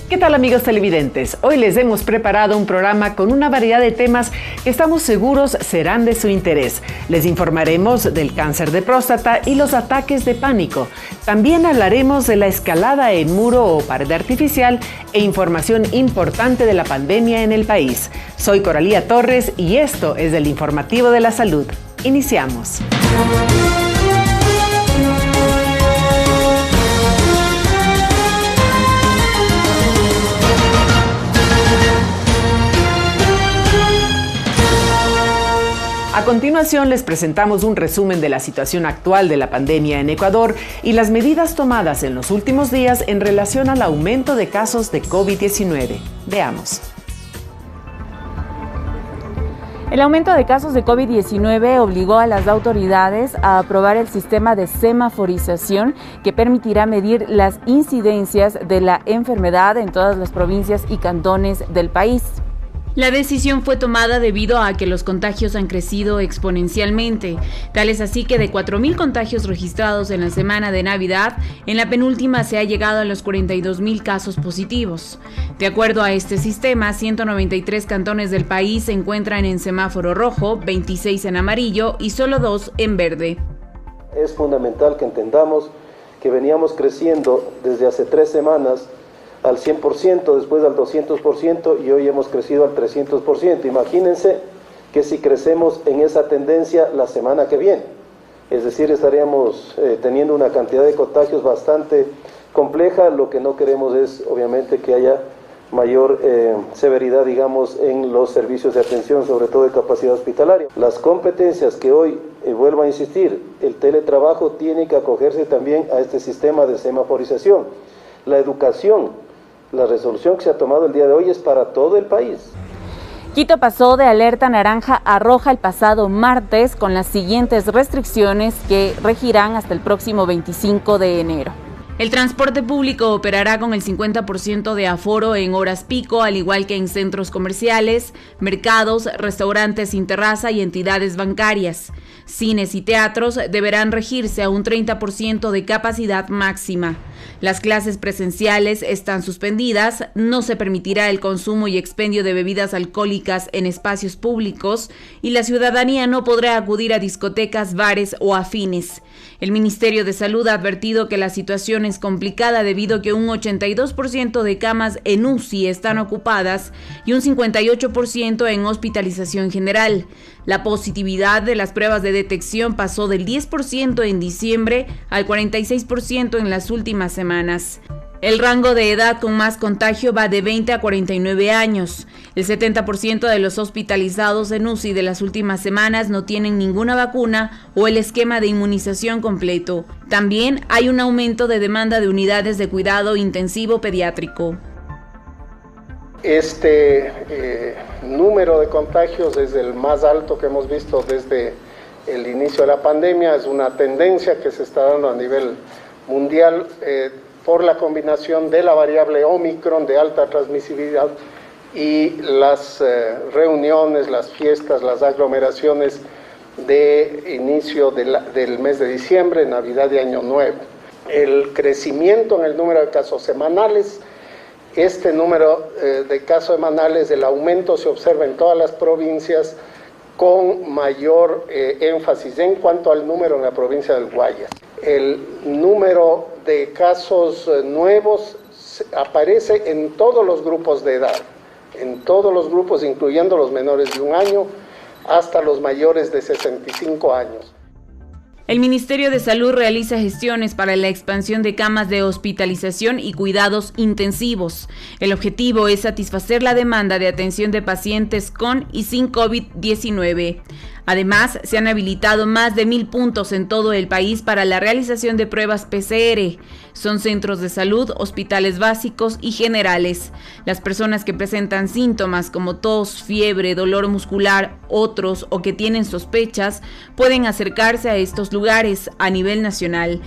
¿Qué tal, amigos televidentes? Hoy les hemos preparado un programa con una variedad de temas que estamos seguros serán de su interés. Les informaremos del cáncer de próstata y los ataques de pánico. También hablaremos de la escalada en muro o pared artificial e información importante de la pandemia en el país. Soy Coralía Torres y esto es el Informativo de la Salud. Iniciamos. A continuación les presentamos un resumen de la situación actual de la pandemia en Ecuador y las medidas tomadas en los últimos días en relación al aumento de casos de COVID-19. Veamos. El aumento de casos de COVID-19 obligó a las autoridades a aprobar el sistema de semaforización que permitirá medir las incidencias de la enfermedad en todas las provincias y cantones del país. La decisión fue tomada debido a que los contagios han crecido exponencialmente. Tal es así que de 4.000 contagios registrados en la semana de Navidad, en la penúltima se ha llegado a los 42.000 casos positivos. De acuerdo a este sistema, 193 cantones del país se encuentran en semáforo rojo, 26 en amarillo y solo 2 en verde. Es fundamental que entendamos que veníamos creciendo desde hace 3 semanas al 100%, después al 200% y hoy hemos crecido al 300%. Imagínense que si crecemos en esa tendencia la semana que viene, es decir, estaríamos teniendo una cantidad de contagios bastante compleja. Lo que no queremos es, obviamente, que haya mayor severidad, digamos, en los servicios de atención, sobre todo de capacidad hospitalaria. Las competencias que hoy, vuelvo a insistir, el teletrabajo tiene que acogerse también a este sistema de semaforización. La educación, la resolución que se ha tomado el día de hoy es para todo el país. Quito pasó de alerta naranja a roja el pasado martes con las siguientes restricciones que regirán hasta el próximo 25 de enero. El transporte público operará con el 50% de aforo en horas pico, al igual que en centros comerciales, mercados, restaurantes sin terraza y entidades bancarias. Cines y teatros deberán regirse a un 30% de capacidad máxima. Las clases presenciales están suspendidas, no se permitirá el consumo y expendio de bebidas alcohólicas en espacios públicos y la ciudadanía no podrá acudir a discotecas, bares o afines. El Ministerio de Salud ha advertido que la situación es complicada debido a que un 82% de camas en UCI están ocupadas y un 58% en hospitalización general. La positividad de las pruebas de detección pasó del 10% en diciembre al 46% en las últimas semanas. El rango de edad con más contagio va de 20 a 49 años. El 70% de los hospitalizados en UCI de las últimas semanas no tienen ninguna vacuna o el esquema de inmunización completo. También hay un aumento de demanda de unidades de cuidado intensivo pediátrico. Este número de contagios es el más alto que hemos visto desde el inicio de la pandemia. Es una tendencia que se está dando a nivel mundial por la combinación de la variable Omicron de alta transmisibilidad y las reuniones, las fiestas, las aglomeraciones de inicio del mes de diciembre, Navidad y Año Nuevo. El crecimiento en el número de casos semanales, este número de casos semanales, el aumento se observa en todas las provincias con mayor énfasis en cuanto al número en la provincia del Guayas. El número de casos nuevos aparece en todos los grupos de edad, en todos los grupos, incluyendo los menores de 1 año hasta los mayores de 65 años. El Ministerio de Salud realiza gestiones para la expansión de camas de hospitalización y cuidados intensivos. El objetivo es satisfacer la demanda de atención de pacientes con y sin COVID-19. Además, se han habilitado más de 1.000 puntos en todo el país para la realización de pruebas PCR. Son centros de salud, hospitales básicos y generales. Las personas que presentan síntomas como tos, fiebre, dolor muscular, otros o que tienen sospechas, pueden acercarse a estos lugares a nivel nacional.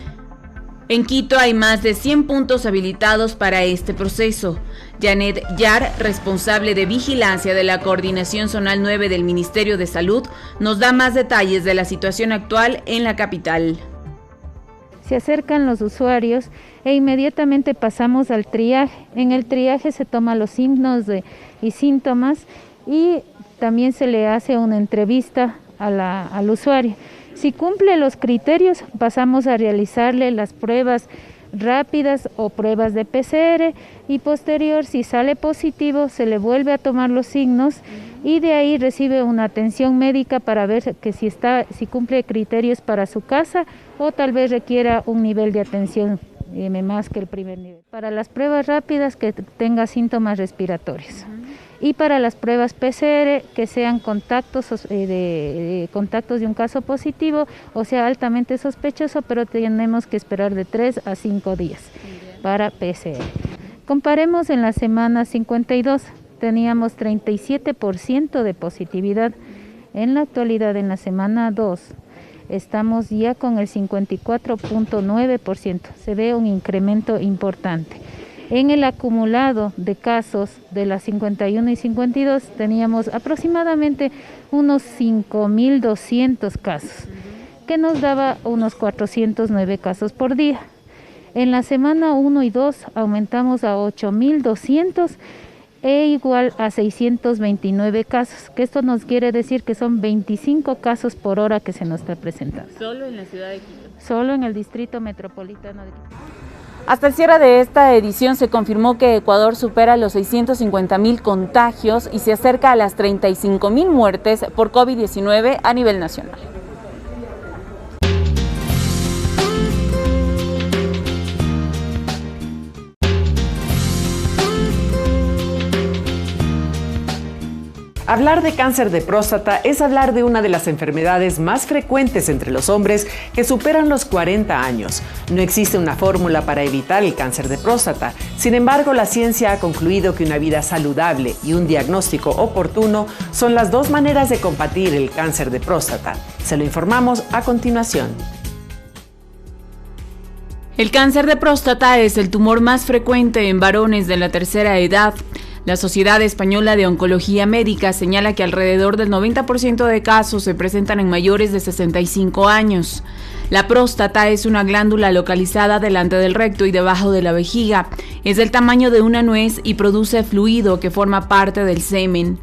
En Quito hay más de 100 puntos habilitados para este proceso. Janet Yar, responsable de vigilancia de la Coordinación Zonal 9 del Ministerio de Salud, nos da más detalles de la situación actual en la capital. Se acercan los usuarios e inmediatamente pasamos al triaje. En el triaje se toman los signos y síntomas y también se le hace una entrevista al usuario. Si cumple los criterios, pasamos a realizarle las pruebas rápidas o pruebas de PCR y posterior, si sale positivo, se le vuelve a tomar los signos y de ahí recibe una atención médica para ver que si cumple criterios para su casa o tal vez requiera un nivel de atención más que el primer nivel. Para las pruebas rápidas que tenga síntomas respiratorios. Y para las pruebas PCR que sean contactos de un caso positivo, o sea, altamente sospechoso, pero tenemos que esperar de 3 a 5 días para PCR. Comparemos en la semana 52, teníamos 37% de positividad. En la actualidad, en la semana 2, estamos ya con el 54.9%. Se ve un incremento importante. En el acumulado de casos de las 51 y 52 teníamos aproximadamente unos 5.200 casos, que nos daba unos 409 casos por día. En la semana 1 y 2 aumentamos a 8.200 e igual a 629 casos, que esto nos quiere decir que son 25 casos por hora que se nos está presentando. ¿Solo en la ciudad de Quito? Solo en el distrito metropolitano de Quito. Hasta el cierre de esta edición se confirmó que Ecuador supera los 650.000 contagios y se acerca a las 35.000 muertes por COVID-19 a nivel nacional. Hablar de cáncer de próstata es hablar de una de las enfermedades más frecuentes entre los hombres que superan los 40 años. No existe una fórmula para evitar el cáncer de próstata. Sin embargo, la ciencia ha concluido que una vida saludable y un diagnóstico oportuno son las dos maneras de combatir el cáncer de próstata. Se lo informamos a continuación. El cáncer de próstata es el tumor más frecuente en varones de la tercera edad. La Sociedad Española de Oncología Médica señala que alrededor del 90% de casos se presentan en mayores de 65 años. La próstata es una glándula localizada delante del recto y debajo de la vejiga. Es del tamaño de una nuez y produce fluido que forma parte del semen.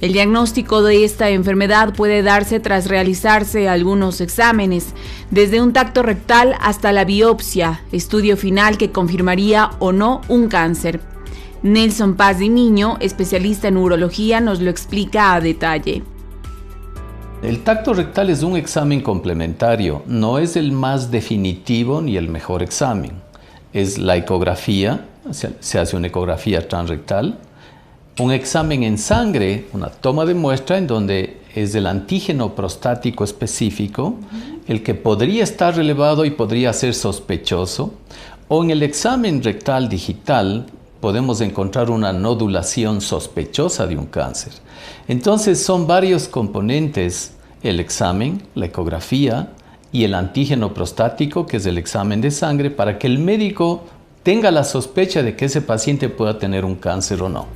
El diagnóstico de esta enfermedad puede darse tras realizarse algunos exámenes, desde un tacto rectal hasta la biopsia, estudio final que confirmaría o no un cáncer. Nelson Paz Di Miño, especialista en urología, nos lo explica a detalle. El tacto rectal es un examen complementario, no es el más definitivo ni el mejor examen. Es la ecografía, se hace una ecografía transrectal, un examen en sangre, una toma de muestra en donde es el antígeno prostático específico, el que podría estar relevado y podría ser sospechoso, o en el examen rectal digital, podemos encontrar una nodulación sospechosa de un cáncer. Entonces son varios componentes, el examen, la ecografía y el antígeno prostático, que es el examen de sangre, para que el médico tenga la sospecha de que ese paciente pueda tener un cáncer o no.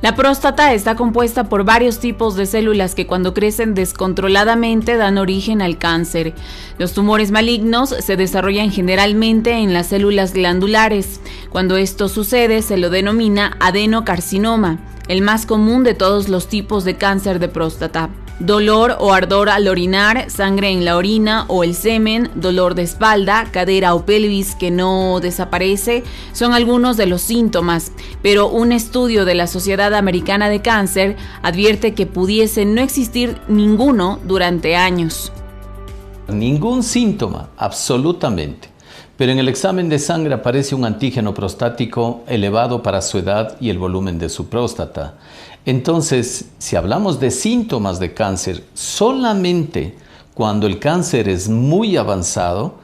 La próstata está compuesta por varios tipos de células que cuando crecen descontroladamente dan origen al cáncer. Los tumores malignos se desarrollan generalmente en las células glandulares. Cuando esto sucede se lo denomina adenocarcinoma, el más común de todos los tipos de cáncer de próstata. Dolor o ardor al orinar, sangre en la orina o el semen, dolor de espalda, cadera o pelvis que no desaparece, son algunos de los síntomas, pero un estudio de la Sociedad Americana de Cáncer advierte que pudiese no existir ninguno durante años. Ningún síntoma, absolutamente. Pero en el examen de sangre aparece un antígeno prostático elevado para su edad y el volumen de su próstata. Entonces, si hablamos de síntomas de cáncer, solamente cuando el cáncer es muy avanzado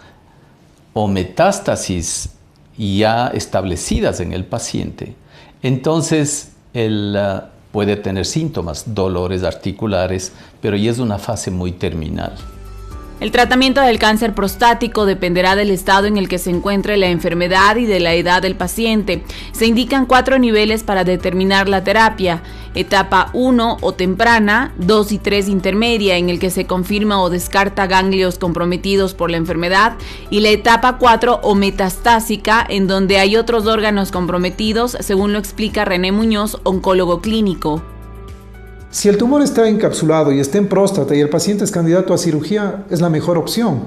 o metástasis ya establecidas en el paciente, entonces él puede tener síntomas, dolores articulares, pero ya es una fase muy terminal. El tratamiento del cáncer prostático dependerá del estado en el que se encuentre la enfermedad y de la edad del paciente. Se indican 4 niveles para determinar la terapia. etapa 1 o temprana, 2 y 3 intermedia, en el que se confirma o descarta ganglios comprometidos por la enfermedad, y la etapa 4 o metastásica, en donde hay otros órganos comprometidos, según lo explica René Muñoz, oncólogo clínico. Si el tumor está encapsulado y está en próstata y el paciente es candidato a cirugía, es la mejor opción.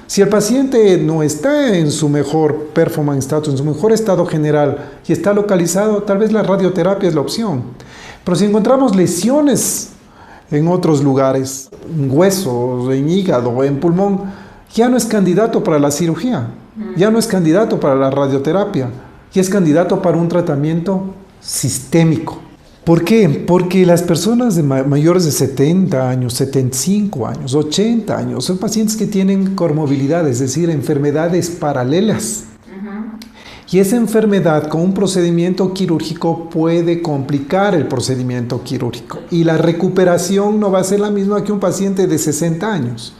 Si el paciente no está en su mejor performance status, en su mejor estado general y está localizado, tal vez la radioterapia es la opción. Pero si encontramos lesiones en otros lugares, en huesos, en hígado, en pulmón, ya no es candidato para la cirugía, ya no es candidato para la radioterapia, ya es candidato para un tratamiento sistémico. ¿Por qué? Porque las personas de mayores de 70 años, 75 años, 80 años, son pacientes que tienen comorbilidades, es decir, enfermedades paralelas. Y esa enfermedad con un procedimiento quirúrgico puede complicar el procedimiento quirúrgico. Y la recuperación no va a ser la misma que un paciente de 60 años.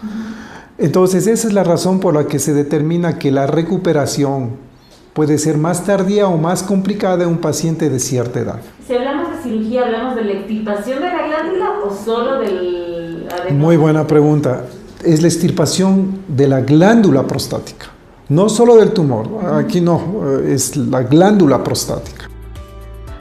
Entonces, esa es la razón por la que se determina que la recuperación puede ser más tardía o más complicada en un paciente de cierta edad. Si hablamos de cirugía, ¿hablamos de la extirpación de la glándula o solo del adenoide? Muy buena pregunta. Es la extirpación de la glándula prostática, no solo del tumor. Aquí no, es la glándula prostática.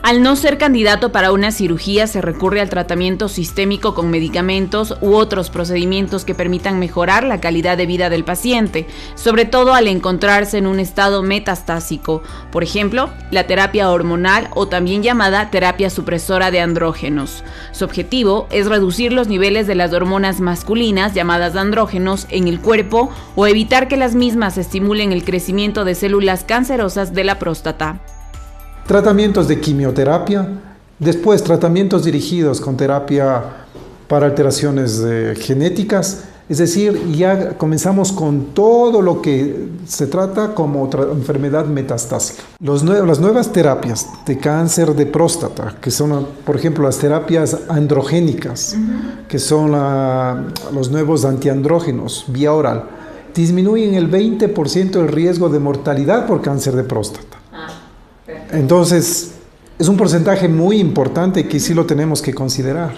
Al no ser candidato para una cirugía, se recurre al tratamiento sistémico con medicamentos u otros procedimientos que permitan mejorar la calidad de vida del paciente, sobre todo al encontrarse en un estado metastásico. Por ejemplo, la terapia hormonal o también llamada terapia supresora de andrógenos. Su objetivo es reducir los niveles de las hormonas masculinas, llamadas andrógenos, en el cuerpo o evitar que las mismas estimulen el crecimiento de células cancerosas de la próstata. Tratamientos de quimioterapia, después tratamientos dirigidos con terapia para alteraciones genéticas, es decir, ya comenzamos con todo lo que se trata como enfermedad metastásica. Las nuevas terapias de cáncer de próstata, que son, por ejemplo, las terapias androgénicas, que son los nuevos antiandrógenos vía oral, disminuyen el 20% el riesgo de mortalidad por cáncer de próstata. Entonces, es un porcentaje muy importante que sí lo tenemos que considerar.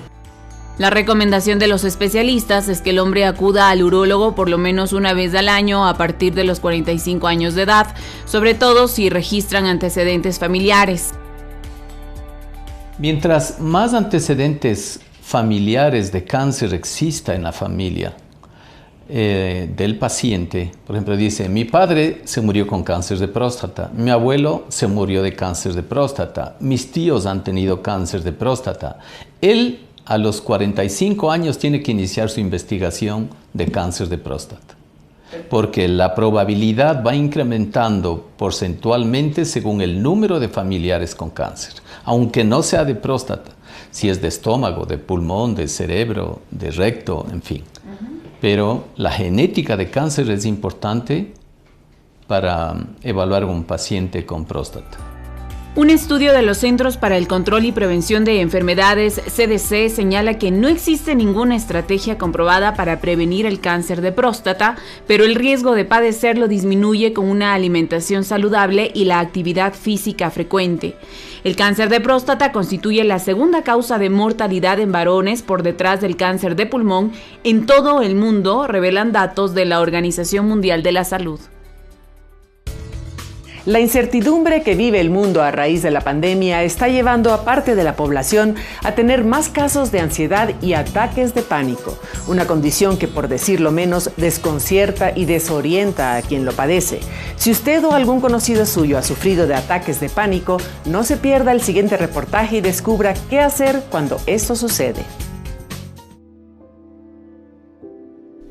La recomendación de los especialistas es que el hombre acuda al urólogo por lo menos una vez al año a partir de los 45 años de edad, sobre todo si registran antecedentes familiares. Mientras más antecedentes familiares de cáncer exista en la familia del paciente, por ejemplo, dice, mi padre se murió con cáncer de próstata, mi abuelo se murió de cáncer de próstata, mis tíos han tenido cáncer de próstata. Él a los 45 años tiene que iniciar su investigación de cáncer de próstata, porque la probabilidad va incrementando porcentualmente según el número de familiares con cáncer, aunque no sea de próstata, si es de estómago, de pulmón, de cerebro, de recto, en fin. Pero la genética de cáncer es importante para evaluar a un paciente con próstata. Un estudio de los Centros para el Control y Prevención de Enfermedades, CDC, señala que no existe ninguna estrategia comprobada para prevenir el cáncer de próstata, pero el riesgo de padecerlo disminuye con una alimentación saludable y la actividad física frecuente. El cáncer de próstata constituye la segunda causa de mortalidad en varones por detrás del cáncer de pulmón en todo el mundo, revelan datos de la Organización Mundial de la Salud. La incertidumbre que vive el mundo a raíz de la pandemia está llevando a parte de la población a tener más casos de ansiedad y ataques de pánico, una condición que, por decirlo menos, desconcierta y desorienta a quien lo padece. Si usted o algún conocido suyo ha sufrido de ataques de pánico, no se pierda el siguiente reportaje y descubra qué hacer cuando esto sucede.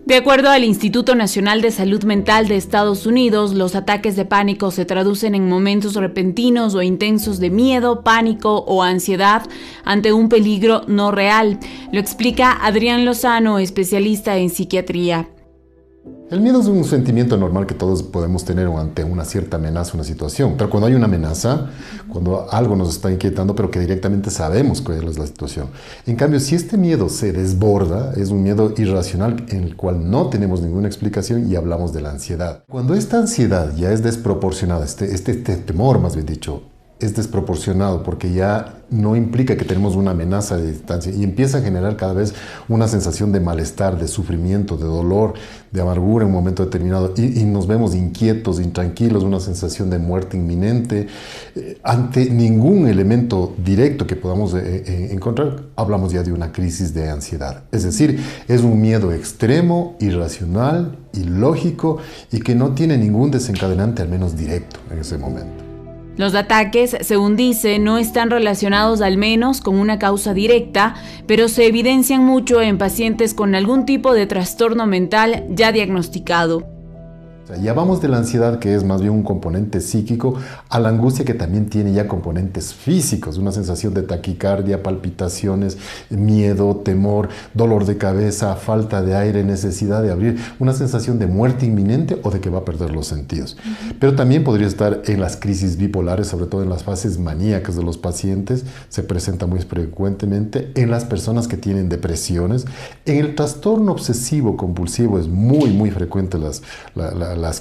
De acuerdo al Instituto Nacional de Salud Mental de Estados Unidos, los ataques de pánico se traducen en momentos repentinos o intensos de miedo, pánico o ansiedad ante un peligro no real. Lo explica Adrián Lozano, especialista en psiquiatría. El miedo es un sentimiento normal que todos podemos tener ante una cierta amenaza, una situación. Pero cuando hay una amenaza, cuando algo nos está inquietando, pero que directamente sabemos cuál es la situación. En cambio, si este miedo se desborda, es un miedo irracional en el cual no tenemos ninguna explicación y hablamos de la ansiedad. Cuando esta ansiedad ya es desproporcionada, este temor más bien dicho, es desproporcionado porque ya no implica que tenemos una amenaza de distancia y empieza a generar cada vez una sensación de malestar, de sufrimiento, de dolor, de amargura en un momento determinado y nos vemos inquietos, intranquilos, una sensación de muerte inminente. Ante ningún elemento directo que podamos encontrar, hablamos ya de una crisis de ansiedad. Es decir, es un miedo extremo, irracional, ilógico y que no tiene ningún desencadenante, al menos directo, en ese momento. Los ataques, según dice, no están relacionados al menos con una causa directa, pero se evidencian mucho en pacientes con algún tipo de trastorno mental ya diagnosticado. Ya vamos de la ansiedad, que es más bien un componente psíquico, a la angustia, que también tiene ya componentes físicos, una sensación de taquicardia, palpitaciones, miedo, temor, dolor de cabeza, falta de aire, necesidad de abrir, una sensación de muerte inminente o de que va a perder los sentidos. Pero también podría estar en las crisis bipolares, sobre todo en las fases maníacas de los pacientes, se presenta muy frecuentemente en las personas que tienen depresiones. En el trastorno obsesivo compulsivo es muy frecuente las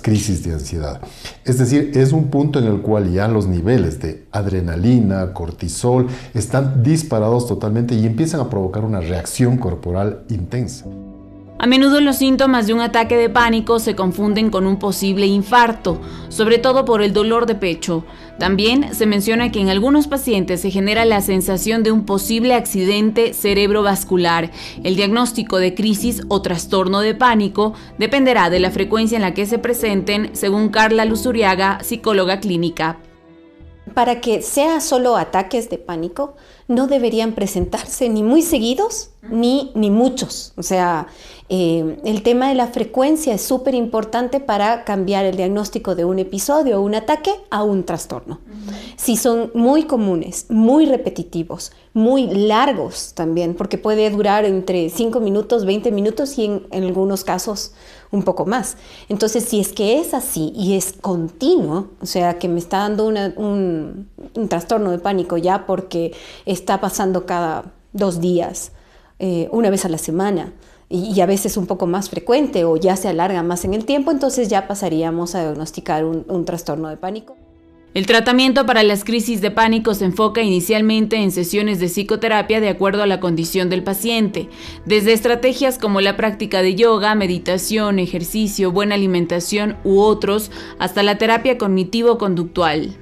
crisis de ansiedad. Es decir, es un punto en el cual ya los niveles de adrenalina, cortisol, están disparados totalmente y empiezan a provocar una reacción corporal intensa. A menudo los síntomas de un ataque de pánico se confunden con un posible infarto, sobre todo por el dolor de pecho. También se menciona que en algunos pacientes se genera la sensación de un posible accidente cerebrovascular. El diagnóstico de crisis o trastorno de pánico dependerá de la frecuencia en la que se presenten, según Carla Luzuriaga, psicóloga clínica. Para que sea solo ataques de pánico, no deberían presentarse ni muy seguidos ni muchos. O sea, el tema de la frecuencia es súper importante para cambiar el diagnóstico de un episodio o un ataque a un trastorno. Si son muy comunes, muy repetitivos, muy largos también, porque puede durar entre 5 minutos, 20 minutos y en algunos casos un poco más. Entonces, si es que es así y es continuo, o sea, que me está dando un trastorno de pánico ya porque está pasando cada 2 días, una vez a la semana, y a veces un poco más frecuente o ya se alarga más en el tiempo, entonces ya pasaríamos a diagnosticar un trastorno de pánico. El tratamiento para las crisis de pánico se enfoca inicialmente en sesiones de psicoterapia de acuerdo a la condición del paciente, desde estrategias como la práctica de yoga, meditación, ejercicio, buena alimentación u otros, hasta la terapia cognitivo-conductual,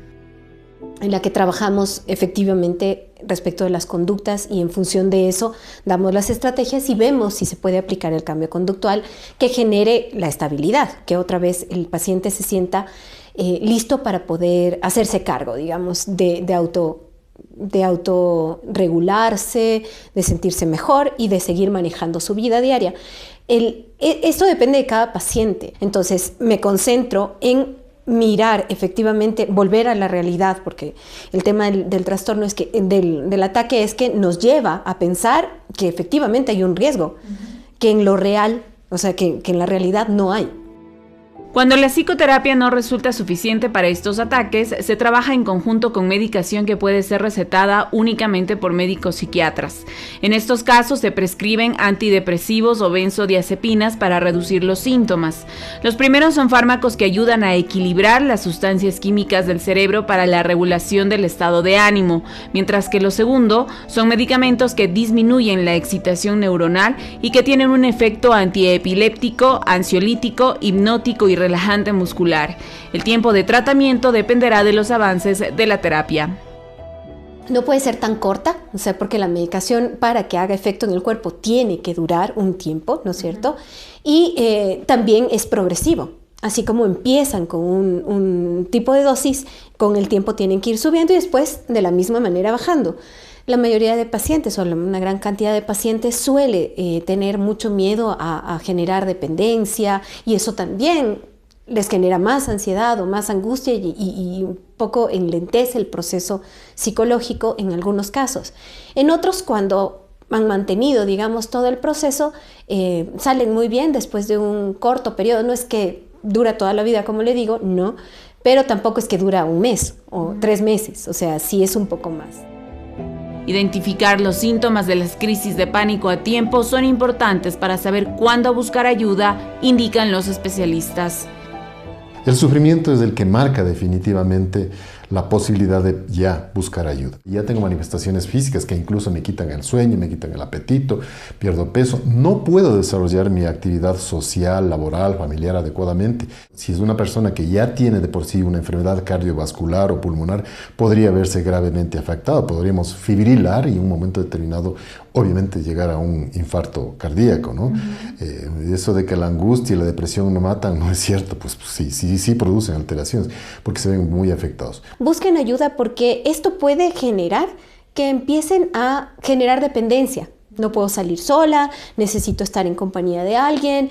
en la que trabajamos efectivamente respecto de las conductas y en función de eso damos las estrategias y vemos si se puede aplicar el cambio conducto que genere la estabilidad, que otra vez el paciente se sienta listo para poder hacerse cargo, digamos, de autorregularse, de sentirse mejor y de seguir manejando su vida diaria. Esto depende de cada paciente. Entonces me concentro en mirar efectivamente, volver a la realidad, porque el tema del trastorno es que del ataque es que nos lleva a pensar que efectivamente hay un riesgo, que en lo real, o sea, que en la realidad no hay. Cuando la psicoterapia no resulta suficiente para estos ataques, se trabaja en conjunto con medicación que puede ser recetada únicamente por médicos psiquiatras. En estos casos se prescriben antidepresivos o benzodiazepinas para reducir los síntomas. Los primeros son fármacos que ayudan a equilibrar las sustancias químicas del cerebro para la regulación del estado de ánimo, mientras que lo segundo son medicamentos que disminuyen la excitación neuronal y que tienen un efecto antiepiléptico, ansiolítico, hipnótico y relajante muscular. El tiempo de tratamiento dependerá de los avances de la terapia. No puede ser tan corta, o sea, porque la medicación para que haga efecto en el cuerpo tiene que durar un tiempo, ¿no es cierto? Y también es progresivo. Así como empiezan con un tipo de dosis, con el tiempo tienen que ir subiendo y después de la misma manera bajando. La mayoría de pacientes, o una gran cantidad de pacientes, suele tener mucho miedo a generar dependencia y eso también les genera más ansiedad o más angustia y un poco enlentece el proceso psicológico en algunos casos. En otros, cuando han mantenido, digamos, todo el proceso, salen muy bien después de un corto periodo. No es que dura toda la vida, como le digo, no, pero tampoco es que dura un mes o 3 meses, o sea, sí es un poco más. Identificar los síntomas de las crisis de pánico a tiempo son importantes para saber cuándo buscar ayuda, indican los especialistas. El sufrimiento es el que marca definitivamente la posibilidad de ya buscar ayuda. Ya tengo manifestaciones físicas que incluso me quitan el sueño, me quitan el apetito, pierdo peso, no puedo desarrollar mi actividad social, laboral, familiar adecuadamente. Si es una persona que ya tiene de por sí una enfermedad cardiovascular o pulmonar, podría verse gravemente afectada, podríamos fibrilar y en un momento determinado obviamente llegar a un infarto cardíaco, ¿no? Eso de que la angustia y la depresión no matan, no es cierto, pues sí producen alteraciones, porque se ven muy afectados. Busquen ayuda porque esto puede generar que empiecen a generar dependencia. No puedo salir sola, necesito estar en compañía de alguien,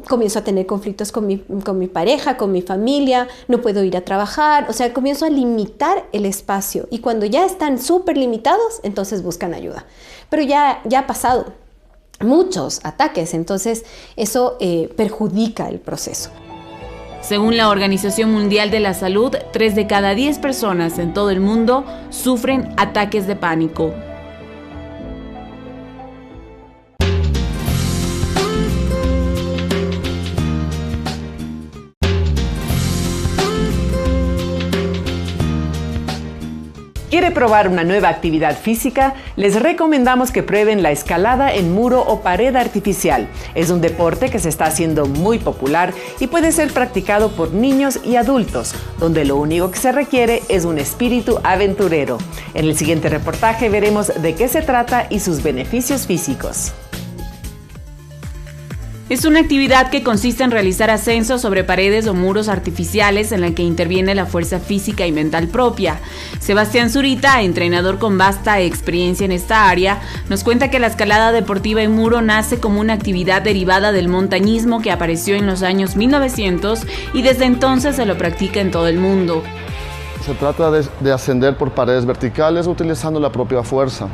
comienzo a tener conflictos con mi pareja, con mi familia, no puedo ir a trabajar, o sea, comienzo a limitar el espacio y cuando ya están súper limitados, entonces buscan ayuda. Pero ya ha pasado muchos ataques, entonces eso perjudica el proceso. Según la Organización Mundial de la Salud, 3 de cada 10 personas en todo el mundo sufren ataques de pánico. ¿Quiere probar una nueva actividad física? Les recomendamos que prueben la escalada en muro o pared artificial. Es un deporte que se está haciendo muy popular y puede ser practicado por niños y adultos, donde lo único que se requiere es un espíritu aventurero. En el siguiente reportaje veremos de qué se trata y sus beneficios físicos. Es una actividad que consiste en realizar ascensos sobre paredes o muros artificiales en la que interviene la fuerza física y mental propia. Sebastián Zurita, entrenador con vasta experiencia en esta área, nos cuenta que la escalada deportiva en muro nace como una actividad derivada del montañismo que apareció en los años 1900 y desde entonces se lo practica en todo el mundo. Se trata de ascender por paredes verticales utilizando la propia fuerza,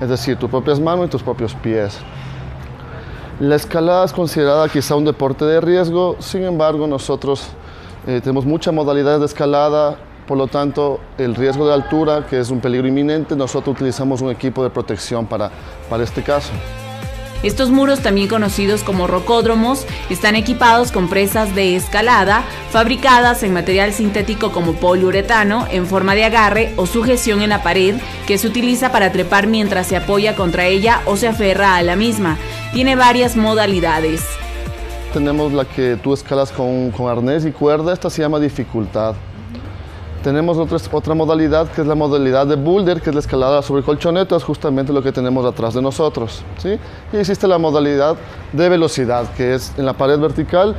es decir, tus propias manos y tus propios pies. La escalada es considerada quizá un deporte de riesgo, sin embargo nosotros tenemos muchas modalidades de escalada, por lo tanto el riesgo de altura, que es un peligro inminente, nosotros utilizamos un equipo de protección para este caso. Estos muros, también conocidos como rocódromos, están equipados con presas de escalada, fabricadas en material sintético como poliuretano, en forma de agarre o sujeción en la pared, que se utiliza para trepar mientras se apoya contra ella o se aferra a la misma. Tiene varias modalidades. Tenemos la que tú escalas con arnés y cuerda, esta se llama dificultad. Tenemos otra modalidad que es la modalidad de boulder, que es la escalada sobre colchonetas, justamente lo que tenemos atrás de nosotros, ¿sí? Y existe la modalidad de velocidad, que es en la pared vertical,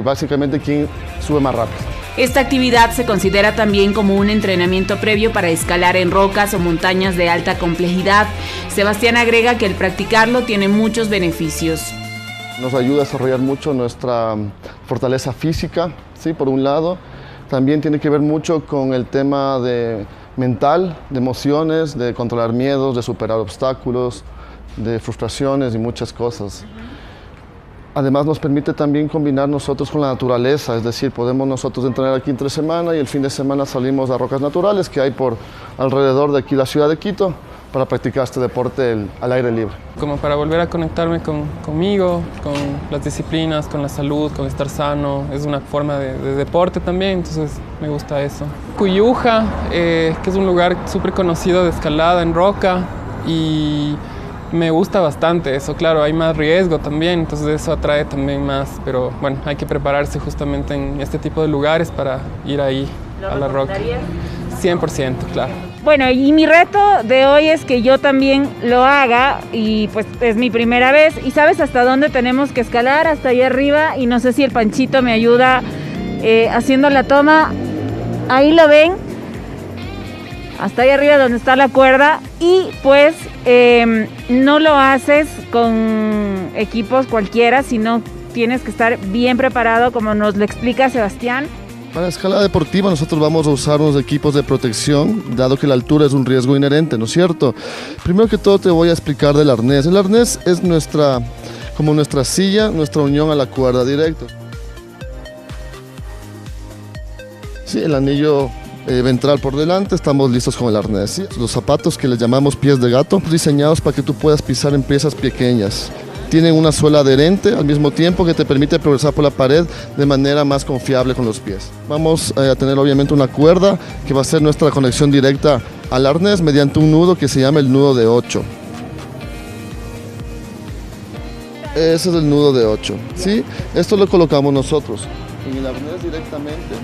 básicamente quien sube más rápido. Esta actividad se considera también como un entrenamiento previo para escalar en rocas o montañas de alta complejidad. Sebastián agrega que el practicarlo tiene muchos beneficios. Nos ayuda a desarrollar mucho nuestra fortaleza física, ¿sí? Por un lado. También tiene que ver mucho con el tema mental, de emociones, de controlar miedos, de superar obstáculos, de frustraciones y muchas cosas. Además nos permite también combinar nosotros con la naturaleza, es decir, podemos nosotros entrenar aquí entre semana y el fin de semana salimos a rocas naturales que hay por alrededor de aquí la ciudad de Quito para practicar este deporte al aire libre. Como para volver a conectarme conmigo, con las disciplinas, con la salud, con estar sano. Es una forma de deporte también, entonces me gusta eso. Cuyuja, que es un lugar súper conocido de escalada en roca y me gusta bastante eso. Claro, hay más riesgo también, entonces eso atrae también más, pero bueno, hay que prepararse justamente en este tipo de lugares para ir ahí a la roca. 100%, claro. Bueno, y mi reto de hoy es que yo también lo haga y pues es mi primera vez. ¿Y sabes hasta dónde tenemos que escalar? Hasta allá arriba, y no sé si el Panchito me ayuda haciendo la toma. Ahí lo ven, hasta ahí arriba donde está la cuerda, y pues no lo haces con equipos cualquiera, sino tienes que estar bien preparado, como nos lo explica Sebastián. Para la escalada deportiva nosotros vamos a usar unos equipos de protección, dado que la altura es un riesgo inherente, ¿no es cierto? Primero que todo te voy a explicar del arnés. El arnés es como nuestra silla, nuestra unión a la cuerda directo. Sí, el anillo ventral por delante, estamos listos con el arnés. ¿Sí? Los zapatos que les llamamos pies de gato, diseñados para que tú puedas pisar en piezas pequeñas. tienen una suela adherente al mismo tiempo que te permite progresar por la pared de manera más confiable con los pies. Vamos a tener obviamente una cuerda que va a ser nuestra conexión directa al arnés mediante un nudo que se llama el nudo de 8. Ese es el nudo de 8, ¿sí? Esto lo colocamos nosotros en el arnés directamente.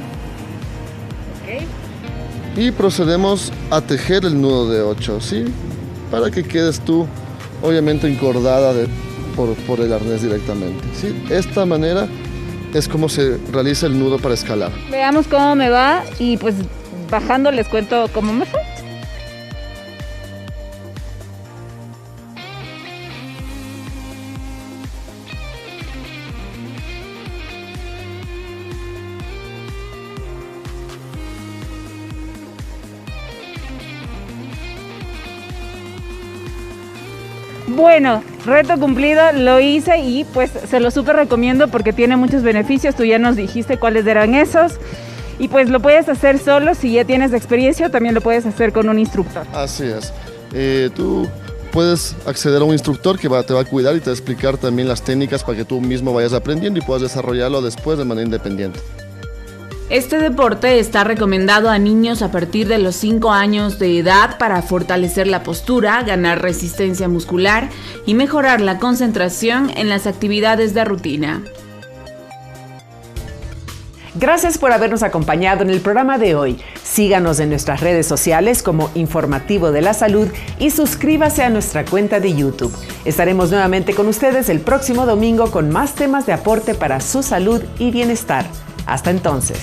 Y procedemos a tejer el nudo de 8, ¿sí? Para que quedes tú, obviamente, encordada por el arnés directamente, ¿sí? Esta manera es como se realiza el nudo para escalar. Veamos cómo me va y pues bajando les cuento cómo me fue. Bueno, reto cumplido, lo hice y pues se lo súper recomiendo porque tiene muchos beneficios. Tú ya nos dijiste cuáles eran esos y pues lo puedes hacer solo si ya tienes experiencia o también lo puedes hacer con un instructor. Así es. Tú puedes acceder a un instructor que te va a cuidar y te va a explicar también las técnicas para que tú mismo vayas aprendiendo y puedas desarrollarlo después de manera independiente. Este deporte está recomendado a niños a partir de los 5 años de edad para fortalecer la postura, ganar resistencia muscular y mejorar la concentración en las actividades de rutina. Gracias por habernos acompañado en el programa de hoy. Síganos en nuestras redes sociales como Informativo de la Salud y suscríbase a nuestra cuenta de YouTube. Estaremos nuevamente con ustedes el próximo domingo con más temas de aporte para su salud y bienestar. Hasta entonces.